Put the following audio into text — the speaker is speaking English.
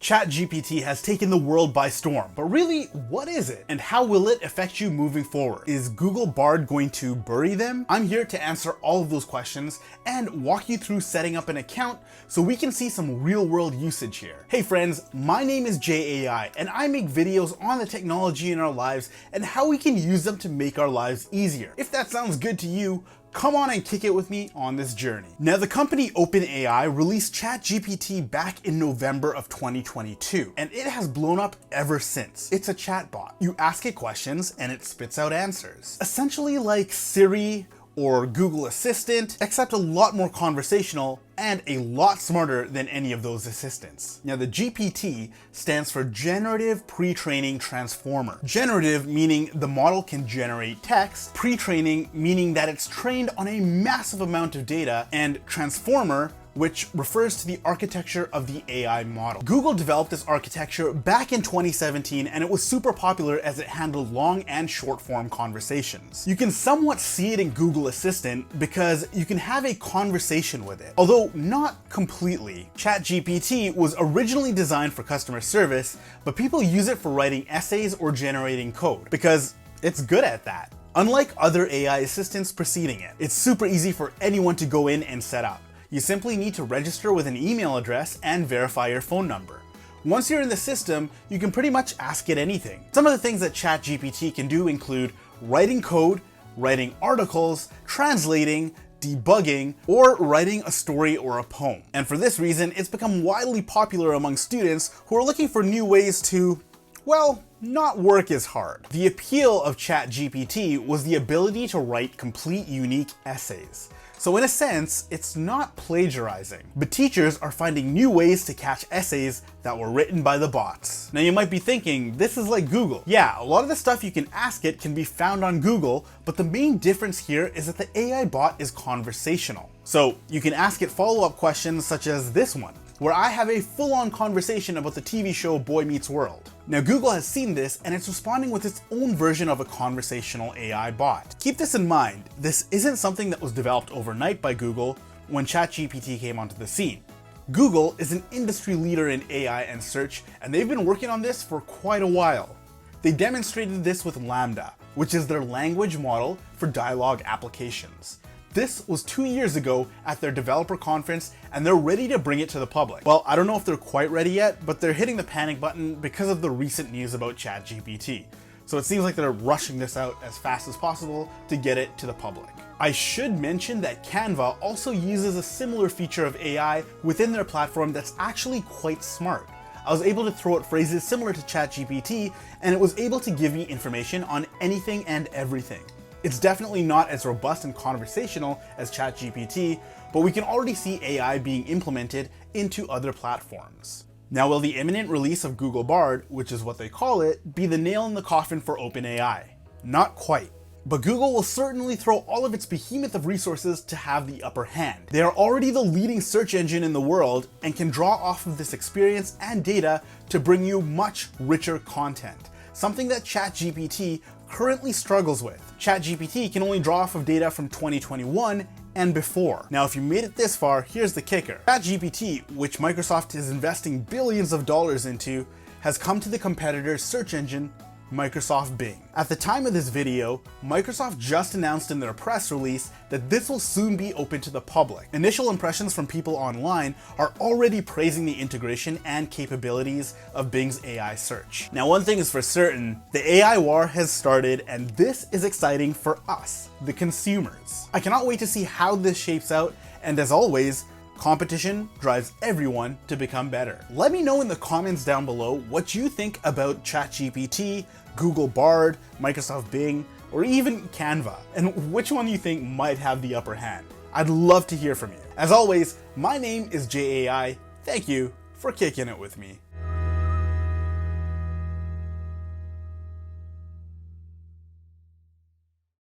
ChatGPT has taken the world by storm, but really, what is it? And how will it affect you moving forward? Is Google Bard going to bury them? I'm here to answer all of those questions and walk you through setting up an account so we can see some real world usage here. Hey friends, my name is JAI and I make videos on the technology in our lives and how we can use them to make our lives easier. If that sounds good to you, come on and kick it with me on this journey. Now, the company OpenAI released ChatGPT back in November of 2022, and it has blown up ever since. It's a chatbot. You ask it questions and it spits out answers. Essentially like Siri or Google Assistant, except a lot more conversational and a lot smarter than any of those assistants. Now, the GPT stands for Generative Pre-training Transformer. Generative meaning the model can generate text, pre-training meaning that it's trained on a massive amount of data, and transformer, which refers to the architecture of the AI model. Google developed this architecture back in 2017 and it was super popular as it handled long and short form conversations. You can somewhat see it in Google Assistant because you can have a conversation with it, although not completely. ChatGPT was originally designed for customer service, but people use it for writing essays or generating code because it's good at that. Unlike other AI assistants preceding it, it's super easy for anyone to go in and set up. You simply need to register with an email address and verify your phone number. Once you're in the system, you can pretty much ask it anything. Some of the things that ChatGPT can do include writing code, writing articles, translating, debugging, or writing a story or a poem. And for this reason, it's become widely popular among students who are looking for new ways to, well, not work as hard. The appeal of ChatGPT was the ability to write complete unique essays. So in a sense, it's not plagiarizing, but teachers are finding new ways to catch essays that were written by the bots. Now you might be thinking, this is like Google. Yeah, a lot of the stuff you can ask it can be found on Google, but the main difference here is that the AI bot is conversational. So you can ask it follow-up questions such as this one, where I have a full-on conversation about the TV show Boy Meets World. Now Google has seen this and it's responding with its own version of a conversational AI bot. Keep this in mind, this isn't something that was developed overnight by Google when ChatGPT came onto the scene. Google is an industry leader in AI and search, and they've been working on this for quite a while. They demonstrated this with LaMDA, which is their language model for dialogue applications. This was 2 years ago at their developer conference and they're ready to bring it to the public. Well, I don't know if they're quite ready yet, but they're hitting the panic button because of the recent news about ChatGPT. So it seems like they're rushing this out as fast as possible to get it to the public. I should mention that Canva also uses a similar feature of AI within their platform that's actually quite smart. I was able to throw out phrases similar to ChatGPT and it was able to give me information on anything and everything. It's definitely not as robust and conversational as ChatGPT, but we can already see AI being implemented into other platforms. Now, will the imminent release of Google Bard, which is what they call it, be the nail in the coffin for OpenAI? Not quite. But Google will certainly throw all of its behemoth of resources to have the upper hand. They are already the leading search engine in the world and can draw off of this experience and data to bring you much richer content, something that ChatGPT currently struggles with. ChatGPT can only draw off of data from 2021 and before. Now, if you made it this far, here's the kicker. ChatGPT, which Microsoft is investing billions of dollars into, has come to the competitor's search engine, Microsoft Bing. At the time of this video, Microsoft just announced in their press release that this will soon be open to the public. Initial impressions from people online are already praising the integration and capabilities of Bing's AI search. Now, one thing is for certain, the AI war has started and this is exciting for us, the consumers. I cannot wait to see how this shapes out, and as always, competition drives everyone to become better. Let me know in the comments down below what you think about ChatGPT, Google Bard, Microsoft Bing, or even Canva, and which one you think might have the upper hand. I'd love to hear from you. As always, my name is JAI. Thank you for kicking it with me.